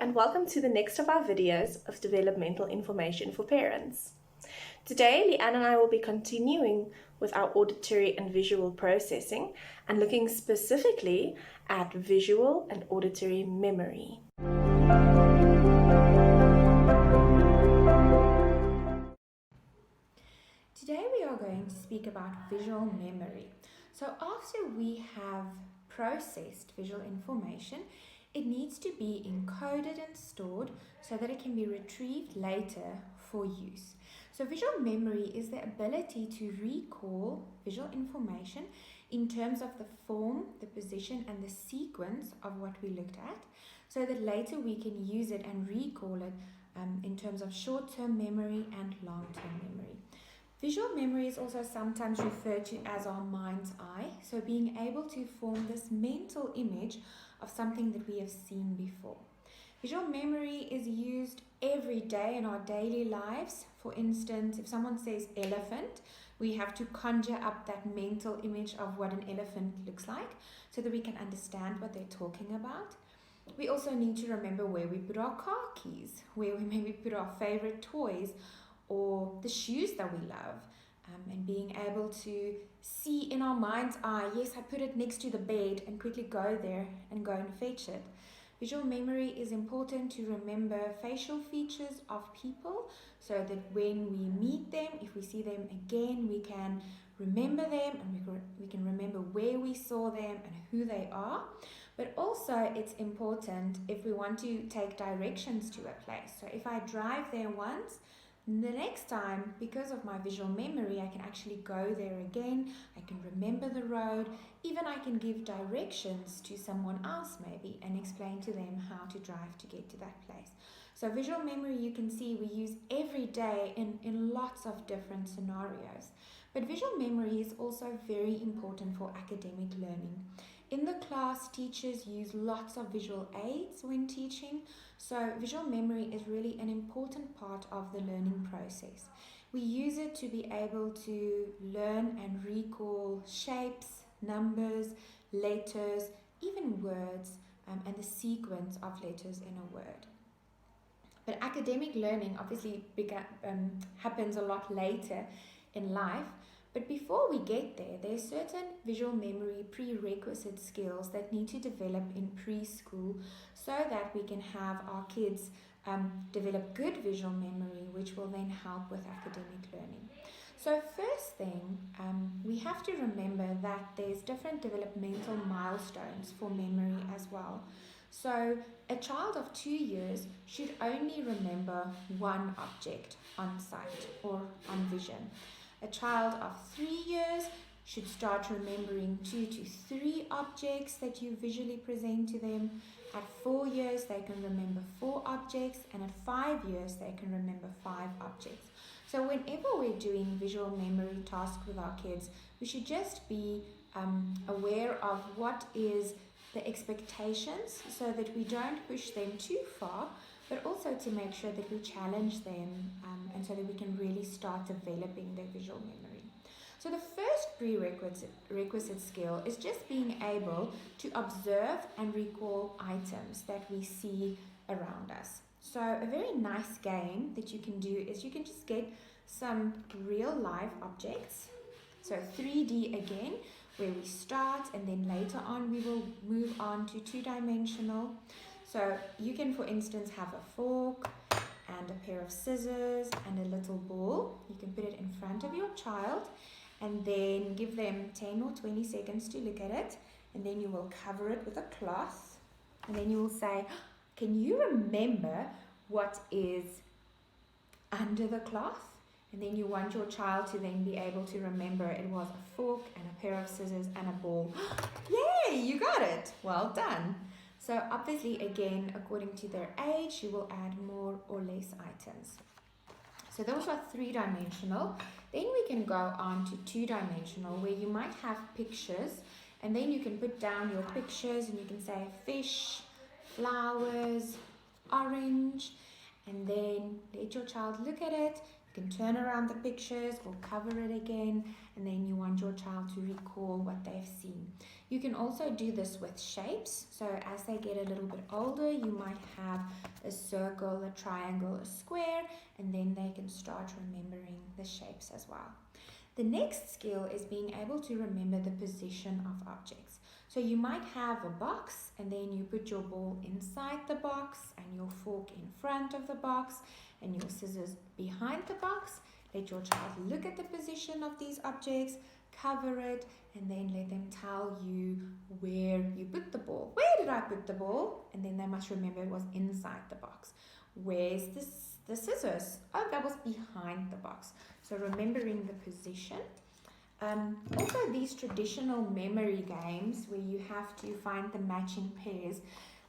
and welcome to the next of our videos of developmental information for parents. Today, Leanne and I will be continuing with our auditory and visual processing and looking specifically at visual and auditory memory. Today we are going to speak about visual memory. So after we have processed visual information, it needs to be encoded and stored so that it can be retrieved later for use. So visual memory is the ability to recall visual information in terms of the form, the position, and the sequence of what we looked at, so that later we can use it and recall it in terms of short-term memory and long-term memory. Visual memory is also sometimes referred to as our mind's eye, so being able to form this mental image of something that we have seen before. Visual memory is used every day in our daily lives. For instance, if someone says elephant, we have to conjure up that mental image of what an elephant looks like so that we can understand what they're talking about. We also need to remember where we put our car keys, where we maybe put our favorite toys, or the shoes that we love, and being able to see in our mind's eye, yes, I put it next to the bed, and quickly go there and go and fetch it. Visual memory is important to remember facial features of people so that when we meet them, if we see them again, we can remember them and we can remember where we saw them and who they are. But also it's important if we want to take directions to a place. So if I drive there once, the next time, because of my visual memory, I can actually go there again. I can remember the road. Even I can give directions to someone else maybe and explain to them how to drive to get to that place. So visual memory, you can see we use every day in lots of different scenarios. But visual memory is also very important for academic learning. In the class, teachers use lots of visual aids when teaching, so visual memory is really an important part of the learning process. We use it to be able to learn and recall shapes, numbers, letters, even words, and the sequence of letters in a word. But academic learning obviously happens a lot later in life. But before we get there, there's certain visual memory prerequisite skills that need to develop in preschool so that we can have our kids develop good visual memory, which will then help with academic learning. So first thing, we have to remember that there's different developmental milestones for memory as well. So a child of 2 years should only remember one object on sight or on vision. A child of 3 years should start remembering 2 to 3 objects that you visually present to them. At 4 years, they can remember 4 objects, and at 5 years, they can remember 5 objects. So whenever we're doing visual memory tasks with our kids, we should just be aware of what is the expectations so that we don't push them too far, but also to make sure that we challenge them and so that we can really start developing their visual memory. So the first prerequisite skill is just being able to observe and recall items that we see around us. So a very nice game that you can do is you can just get some real life objects, so 3D again, where we start and then later on we will move on to 2-dimensional. So you can, for instance, have a fork and a pair of scissors and a little ball. You can put it in front of your child and then give them 10 or 20 seconds to look at it, and then you will cover it with a cloth, and then you will say, can you remember what is under the cloth? And then you want your child to then be able to remember it was a fork and a pair of scissors and a ball. Yay, you got it. Well done. So obviously, again, according to their age, you will add more or less items. So those are 3-dimensional. Then we can go on to 2-dimensional, where you might have pictures, and then you can put down your pictures and you can say fish, flowers, orange, and then let your child look at it. You You can turn around the pictures or cover it again, and then you want your child to recall what they've seen. You can also do this with shapes. So as they get a little bit older, you might have a circle, a triangle, a square, and then they can start remembering the shapes as well. The next skill is being able to remember the position of objects. So you might have a box, and then you put your ball inside the box and your fork in front of the box and your scissors behind the box. Let your child look at the position of these objects, cover it, and then let them tell you where you put the ball. Where did I put the ball? And then they must remember it was inside the box. Where's the scissors? Oh, that was behind the box. So remembering the position. Also, these traditional memory games where you have to find the matching pairs,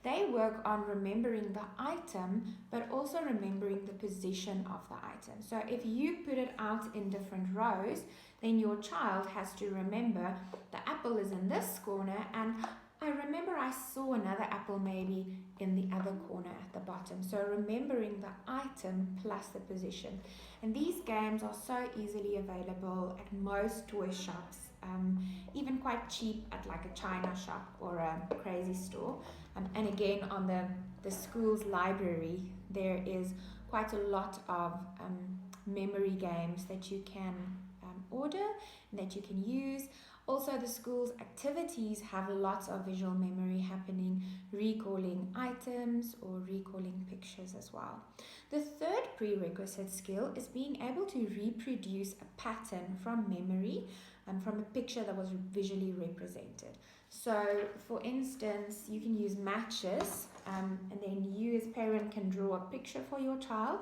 they work on remembering the item, but also remembering the position of the item. So if you put it out in different rows, then your child has to remember the apple is in this corner, and I remember I saw another apple maybe in the other corner at the bottom. So remembering the item plus the position. And these games are so easily available at most toy shops, even quite cheap at like a China shop or a crazy store. And again, on the school's library, there is quite a lot of memory games that you can order and that you can use. Also, the school's activities have lots of visual memory happening, recalling items or recalling pictures as well. The third prerequisite skill is being able to reproduce a pattern from memory and from a picture that was visually represented. So, for instance, you can use matches, and then you as parent can draw a picture for your child.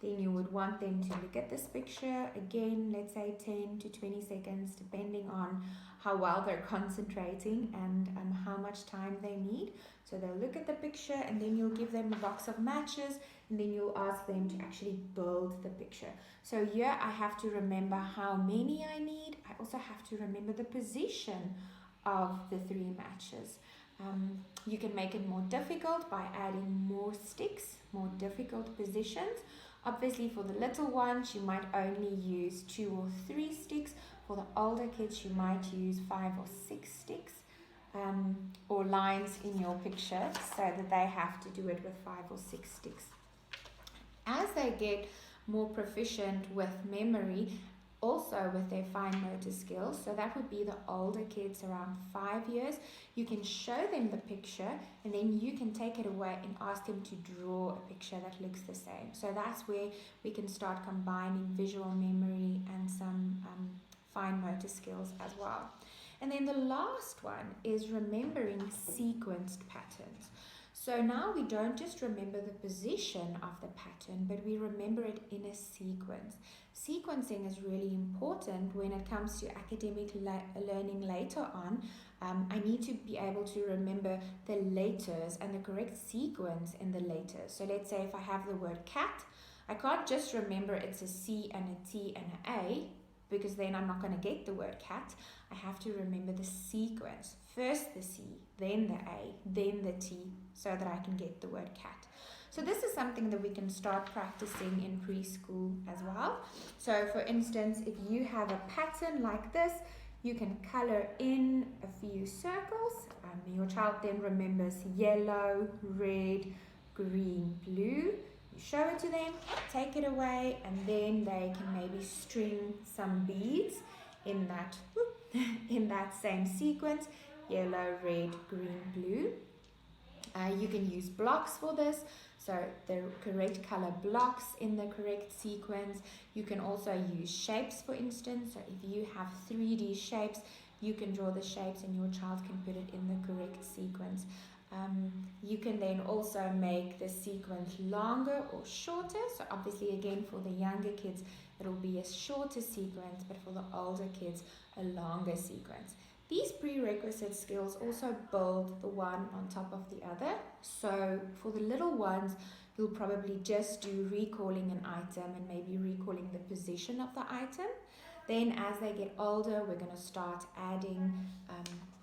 Then you would want them to look at this picture again, let's say 10 to 20 seconds, depending on how well they're concentrating and how much time they need. So they'll look at the picture, and then you'll give them a box of matches, and then you'll ask them to actually build the picture. So here I have to remember how many I need. I also have to remember the position of the 3 matches. You can make it more difficult by adding more sticks, more difficult positions. Obviously, for the little ones, you might only use 2 or 3 sticks. For the older kids, you might use 5 or 6 sticks or lines in your picture, so that they have to do it with 5 or 6 sticks. As they get more proficient with memory, also with their fine motor skills, so that would be the older kids around 5 years, you can show them the picture, and then you can take it away and ask them to draw a picture that looks the same. So that's where we can start combining visual memory and some fine motor skills as well. And then the last one is remembering sequenced patterns. So now we don't just remember the position of the pattern, but we remember it in a sequence. Sequencing is really important when it comes to academic learning later on. I need to be able to remember the letters and the correct sequence in the letters. So let's say if I have the word cat, I can't just remember it's a C and a T and an A, because then I'm not going to get the word cat. I have to remember the sequence. First the C, then the A, then the T, so that I can get the word cat. So this is something that we can start practicing in preschool as well. So for instance, if you have a pattern like this, you can color in a few circles. Your child then remembers yellow, red, green, blue. You show it to them, take it away, and then they can maybe string some beads in that same sequence: yellow, red, green, blue. You can use blocks for this, so the correct color blocks in the correct sequence. You can also use shapes, for instance. So if you have 3D shapes, you can draw the shapes and your child can put it in the correct sequence. You can then also make the sequence longer or shorter. So obviously, again, for the younger kids, it'll be a shorter sequence, but for the older kids, a longer sequence. These prerequisite skills also build the one on top of the other. So for the little ones, you'll probably just do recalling an item and maybe recalling the position of the item. Then as they get older, we're going to start adding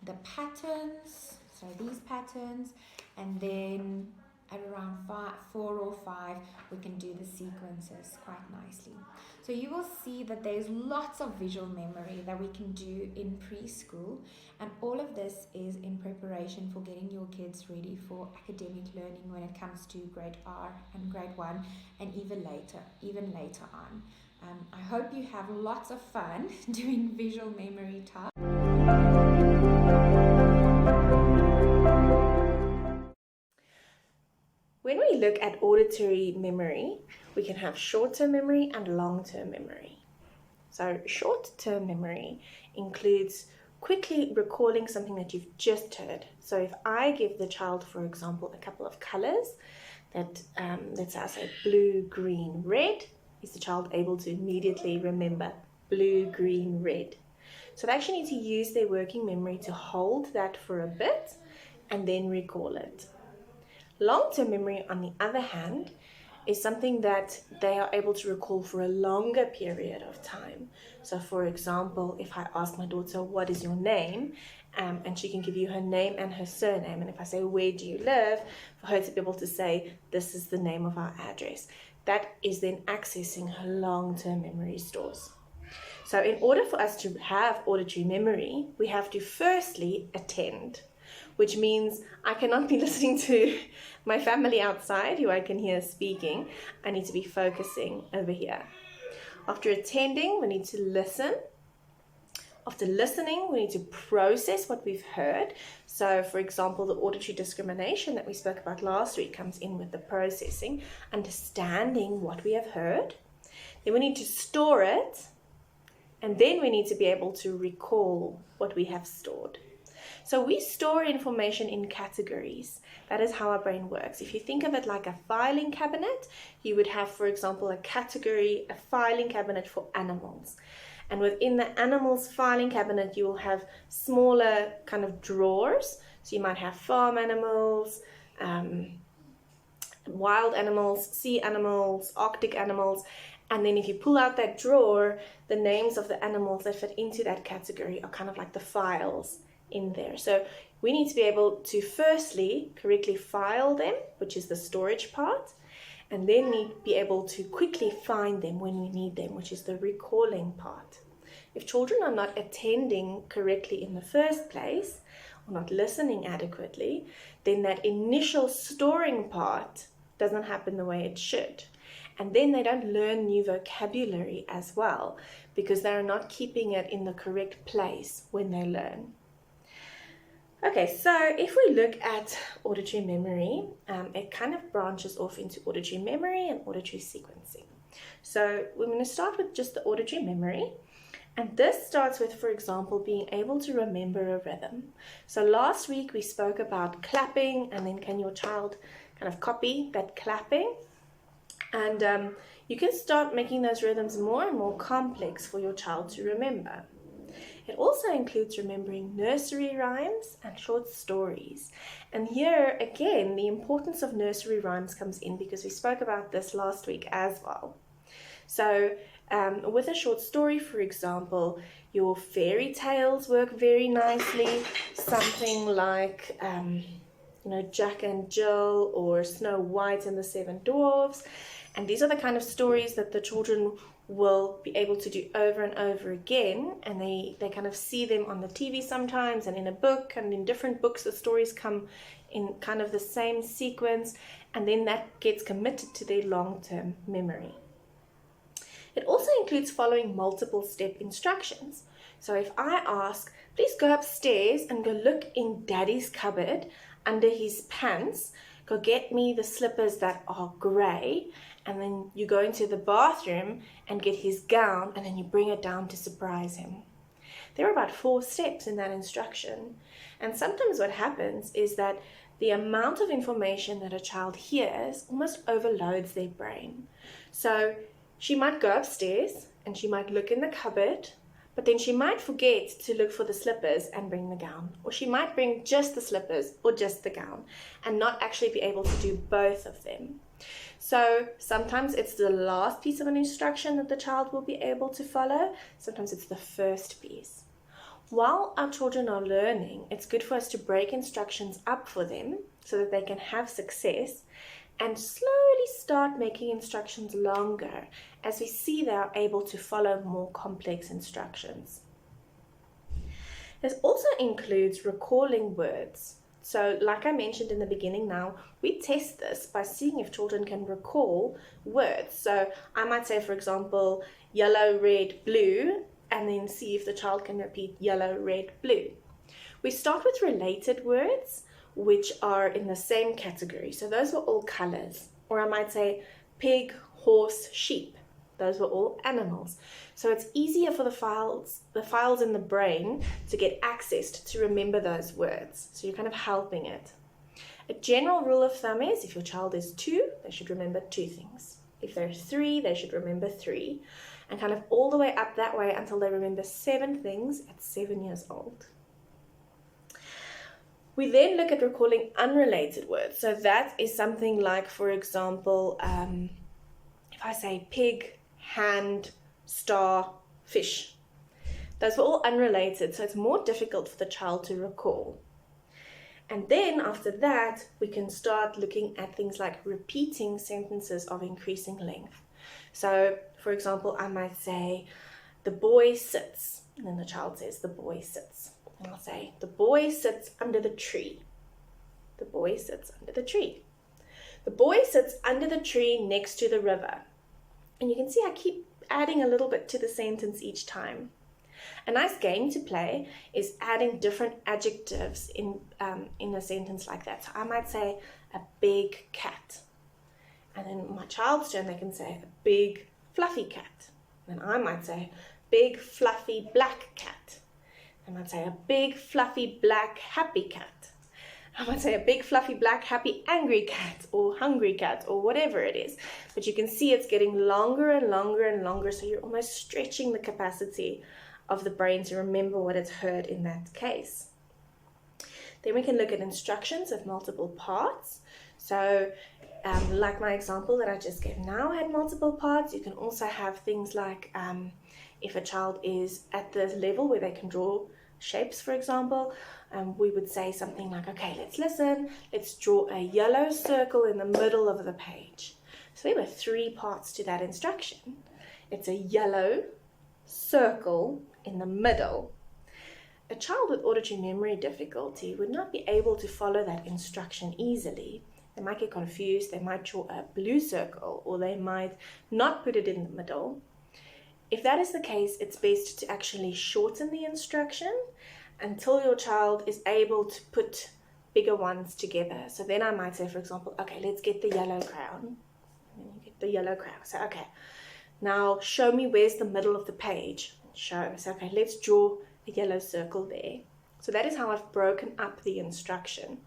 the patterns, so these patterns, and then at around 4 or 5, we can do the sequences quite nicely. So you will see that there's lots of visual memory that we can do in preschool, and all of this is in preparation for getting your kids ready for academic learning when it comes to grade R and grade 1 and even later on. I hope you have lots of fun doing visual memory tasks. When we look at auditory memory, we can have short-term memory and long-term memory. So short-term memory includes quickly recalling something that you've just heard. So if I give the child, for example, a couple of colors that, let's say blue, green, red, is the child able to immediately remember blue, green, red? So they actually need to use their working memory to hold that for a bit and then recall it. Long-term memory, on the other hand, is something that they are able to recall for a longer period of time. So for example, if I ask my daughter, what is your name? And she can give you her name and her surname. And if I say, where do you live? For her to be able to say, this is the name of our address. That is then accessing her long-term memory stores. So in order for us to have auditory memory, we have to firstly attend, which means I cannot be listening to my family outside who I can hear speaking. I need to be focusing over here. After attending, we need to listen. After listening, we need to process what we've heard. So, for example, the auditory discrimination that we spoke about last week comes in with the processing, understanding what we have heard. Then we need to store it, and then we need to be able to recall what we have stored. So we store information in categories. That is how our brain works. If you think of it like a filing cabinet, you would have, for example, a category, a filing cabinet for animals. And within the animals filing cabinet, you will have smaller kind of drawers. So you might have farm animals, wild animals, sea animals, Arctic animals. And then if you pull out that drawer, the names of the animals that fit into that category are kind of like the files in there. So we need to be able to firstly correctly file them, which is the storage part, and then need to be able to quickly find them when we need them, which is the recalling part. If children are not attending correctly in the first place, or not listening adequately, then that initial storing part doesn't happen the way it should. And then they don't learn new vocabulary as well, because they're not keeping it in the correct place when they learn. Okay, so if we look at auditory memory, it kind of branches off into auditory memory and auditory sequencing. So we're going to start with just the auditory memory. And this starts with, for example, being able to remember a rhythm. So last week we spoke about clapping, and then can your child kind of copy that clapping? And you can start making those rhythms more and more complex for your child to remember. It also includes remembering nursery rhymes and short stories. And here, again, the importance of nursery rhymes comes in because we spoke about this last week as well. So with a short story, for example, your fairy tales work very nicely. Something like, Jack and Jill or Snow White and the Seven Dwarfs. And these are the kind of stories that the children will be able to do over and over again, and they kind of see them on the TV sometimes and in a book, and in different books the stories come in kind of the same sequence, and then that gets committed to their long-term memory. It also includes following multiple step instructions. So if I ask, please go upstairs and go look in Daddy's cupboard under his pants, go get me the slippers that are grey, and then you go into the bathroom and get his gown, and then you bring it down to surprise him. There are about 4 steps in that instruction. And sometimes what happens is that the amount of information that a child hears almost overloads their brain. So she might go upstairs and she might look in the cupboard, but then she might forget to look for the slippers and bring the gown. Or she might bring just the slippers or just the gown and not actually be able to do both of them. So sometimes it's the last piece of an instruction that the child will be able to follow. Sometimes it's the first piece. While our children are learning, it's good for us to break instructions up for them so that they can have success. and slowly start making instructions longer as we see they are able to follow more complex instructions. This also includes recalling words. So like I mentioned in the beginning now, we test this by seeing if children can recall words. So I might say, for example, yellow, red, blue, and then see if the child can repeat yellow, red, blue. We start with related words, which are in the same category. So those were all colors. Or I might say pig, horse, sheep. Those were all animals. So it's easier for the files in the brain to get accessed to remember those words. So you're kind of helping it. A general rule of thumb is if your child is 2, they should remember 2 things. If they're 3, they should remember 3. And kind of all the way up that way until they remember 7 things at 7 years old. We then look at recalling unrelated words. So that is something like, for example, if I say pig, hand, star, fish. Those were all unrelated, so it's more difficult for the child to recall. And then after that, we can start looking at things like repeating sentences of increasing length. So, for example, I might say, the boy sits, and then the child says, the boy sits. And I'll say, the boy sits under the tree. The boy sits under the tree. The boy sits under the tree next to the river. And you can see I keep adding a little bit to the sentence each time. A nice game to play is adding different adjectives in a sentence like that. So I might say a big cat. And then my child's turn, they can say a big fluffy cat. Then I might say big fluffy black cat. I might say a big fluffy black happy cat. I might say a big fluffy black happy angry cat or hungry cat or whatever it is. But you can see it's getting longer and longer and longer, so you're almost stretching the capacity of the brain to remember what it's heard in that case. Then we can look at instructions of multiple parts. So like my example that I just gave now had multiple parts. You can also have things like if a child is at the level where they can draw shapes, for example, we would say something like, okay, let's listen. Let's draw a yellow circle in the middle of the page. So there were 3 parts to that instruction. It's a yellow circle in the middle. A child with auditory memory difficulty would not be able to follow that instruction easily. They might get confused, they might draw a blue circle, or they might not put it in the middle. If that is the case, it's best to actually shorten the instruction until your child is able to put bigger ones together. So then I might say, for example, okay, let's get the yellow crayon. And then you get the yellow crayon. So, okay, now show me where's the middle of the page. Show. So, okay, let's draw a yellow circle there. So that is how I've broken up the instruction.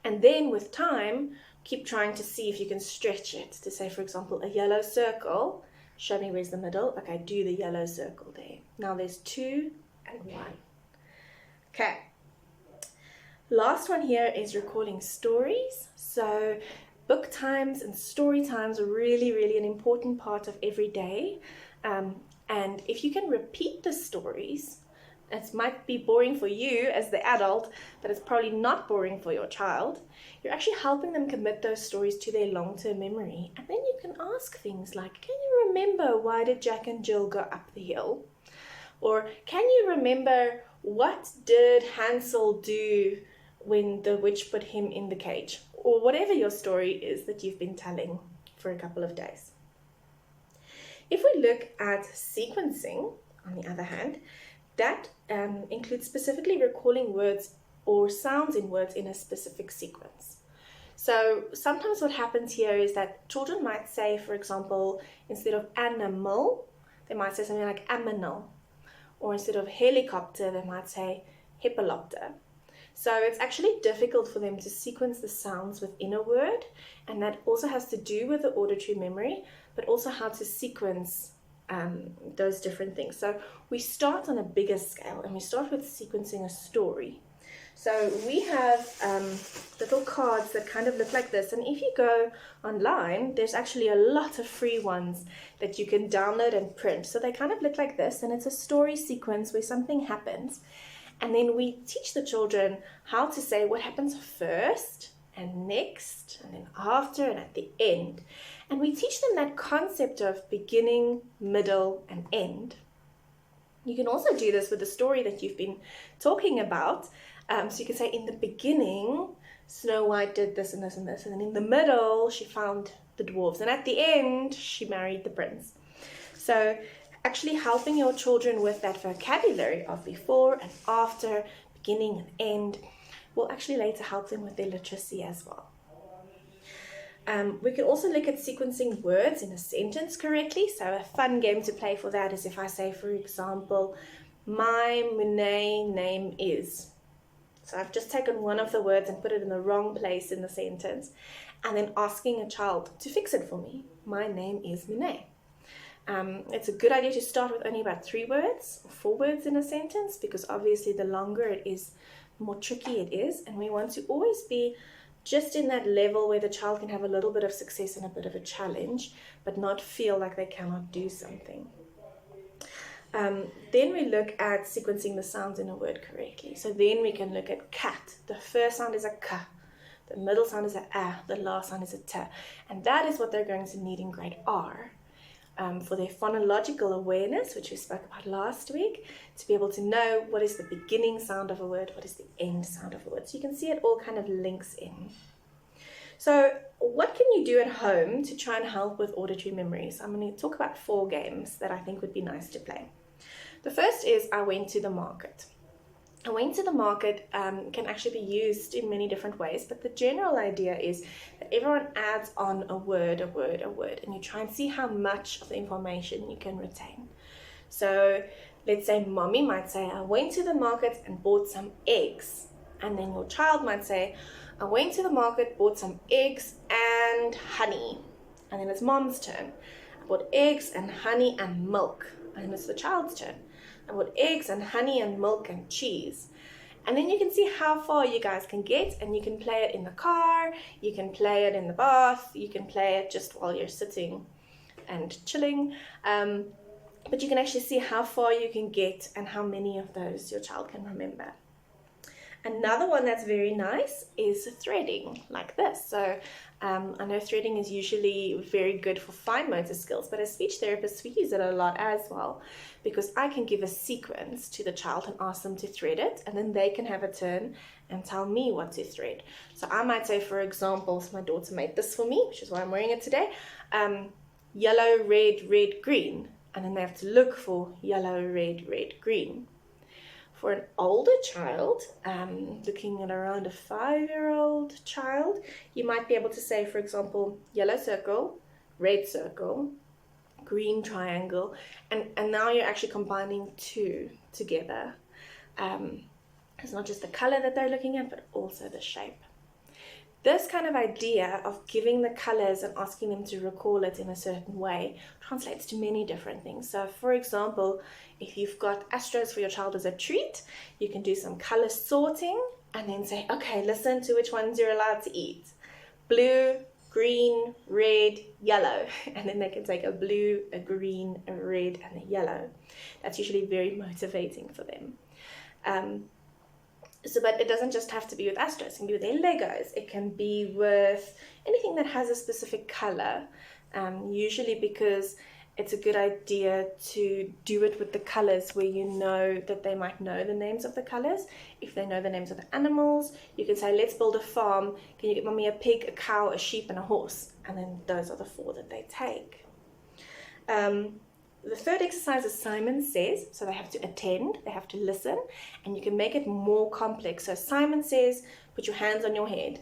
And then with time, keep trying to see if you can stretch it to say, for example, a yellow circle. Show me where's the middle. Okay, do the yellow circle there. Now there's 2 and 1. Okay. Last one here is recalling stories. So book times and story times are really, really an important part of every day. And if you can repeat the stories, it might be boring for you as the adult, but it's probably not boring for your child. You're actually helping them commit those stories to their long-term memory. And then you can ask things like, can you remember why did Jack and Jill go up the hill? Or can you remember what did Hansel do when the witch put him in the cage? Or whatever your story is that you've been telling for a couple of days. If we look at sequencing, on the other hand, that includes specifically recalling words or sounds in words in a specific sequence. So sometimes what happens here is that children might say, for example, instead of animal, they might say something like aminal. Or instead of helicopter, they might say hippolopter. So it's actually difficult for them to sequence the sounds within a word, and that also has to do with the auditory memory, but also how to sequence those different things. So we start on a bigger scale, and we start with sequencing a story. So we have little cards that kind of look like this, and if you go online, there's actually a lot of free ones that you can download and print. So they kind of look like this, and it's a story sequence where something happens, and then we teach the children how to say what happens first and next, and then after, and at the end. And we teach them that concept of beginning, middle, and end. You can also do this with the story that you've been talking about. So you can say, in the beginning, Snow White did this and this and this, and then in the middle, she found the dwarves, and at the end, she married the prince. So actually helping your children with that vocabulary of before and after, beginning and end, will actually later help them with their literacy as well. We can also look at sequencing words in a sentence correctly. So a fun game to play for that is if I say, for example, my Monet name is. So I've just taken one of the words and put it in the wrong place in the sentence, and then asking a child to fix it for me. My name is Monet. It's a good idea to start with only about 3 words or 4 words in a sentence, because obviously the longer it is, the more tricky it is, and we want to always be just in that level where the child can have a little bit of success and a bit of a challenge, but not feel like they cannot do something. Then we look at sequencing the sounds in a word correctly. So then we can look at cat. The first sound is a k, the middle sound is a, the last sound is a t. And that is what they're going to need in grade R. For their phonological awareness, which we spoke about last week, to be able to know what is the beginning sound of a word, what is the end sound of a word. So you can see it all kind of links in. So what can you do at home to try and help with auditory memories? I'm going to talk about 4 games that I think would be nice to play. The first is I went to the market. I went to the market can actually be used in many different ways, but the general idea is that everyone adds on a word, and you try and see how much of the information you can retain. So let's say mommy might say, I went to the market and bought some eggs. And then your child might say, I went to the market, bought some eggs and honey. And then it's mom's turn. I bought eggs and honey and milk. And then it's the child's turn. I bought eggs and honey and milk and cheese. And then you can see how far you guys can get, and you can play it in the car, you can play it in the bath, you can play it just while you're sitting and chilling. But you can actually see how far you can get and how many of those your child can remember. Another one that's very nice is threading, like this. So I know threading is usually very good for fine motor skills, but as speech therapists, we use it a lot as well, because I can give a sequence to the child and ask them to thread it, and then they can have a turn and tell me what to thread. So I might say, for example, so my daughter made this for me, which is why I'm wearing it today, yellow, red, red, green. And then they have to look for yellow, red, red, green. For an older child, looking at around a 5-year-old child, you might be able to say, for example, yellow circle, red circle, green triangle, and now you're actually combining 2 together. It's not just the color that they're looking at, but also the shape. This kind of idea of giving the colors and asking them to recall it in a certain way translates to many different things. So for example, if you've got Astros for your child as a treat, you can do some color sorting and then say, okay, listen to which ones you're allowed to eat. Blue, green, red, yellow. And then they can take a blue, a green, a red, and a yellow. That's usually very motivating for them. But it doesn't just have to be with Astros. It can be with their Legos. It can be with anything that has a specific color, usually because it's a good idea to do it with the colors where you know that they might know the names of the colors. If they know the names of the animals, you can say, let's build a farm. Can you get mommy a pig, a cow, a sheep, and a horse? And then those are the 4 that they take. The third exercise is Simon Says, so they have to attend, they have to listen, and you can make it more complex. So Simon says, put your hands on your head.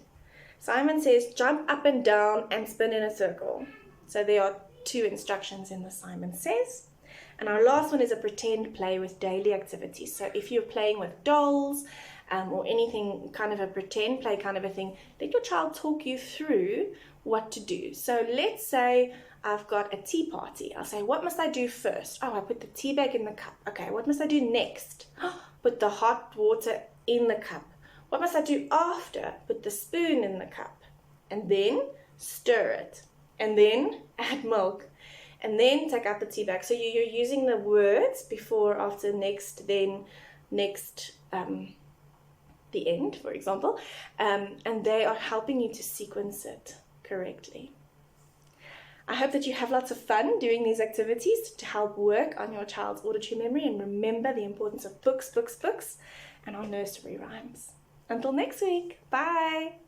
Simon says, jump up and down and spin in a circle. So there are 2 instructions in the Simon Says. And our last one is a pretend play with daily activities. So if you're playing with dolls or anything, kind of a pretend play kind of a thing, let your child talk you through what to do. So let's say I've got a tea party. I'll say, what must I do first? Oh, I put the tea bag in the cup. Okay, what must I do next? Put the hot water in the cup. What must I do after? Put the spoon in the cup. And then stir it. And then add milk. And then take out the tea bag. So you're using the words before, after, next, then, next, the the end, for example, and they are helping you to sequence it correctly. I hope that you have lots of fun doing these activities to help work on your child's auditory memory and remember the importance of books, and our nursery rhymes. Until next week, bye!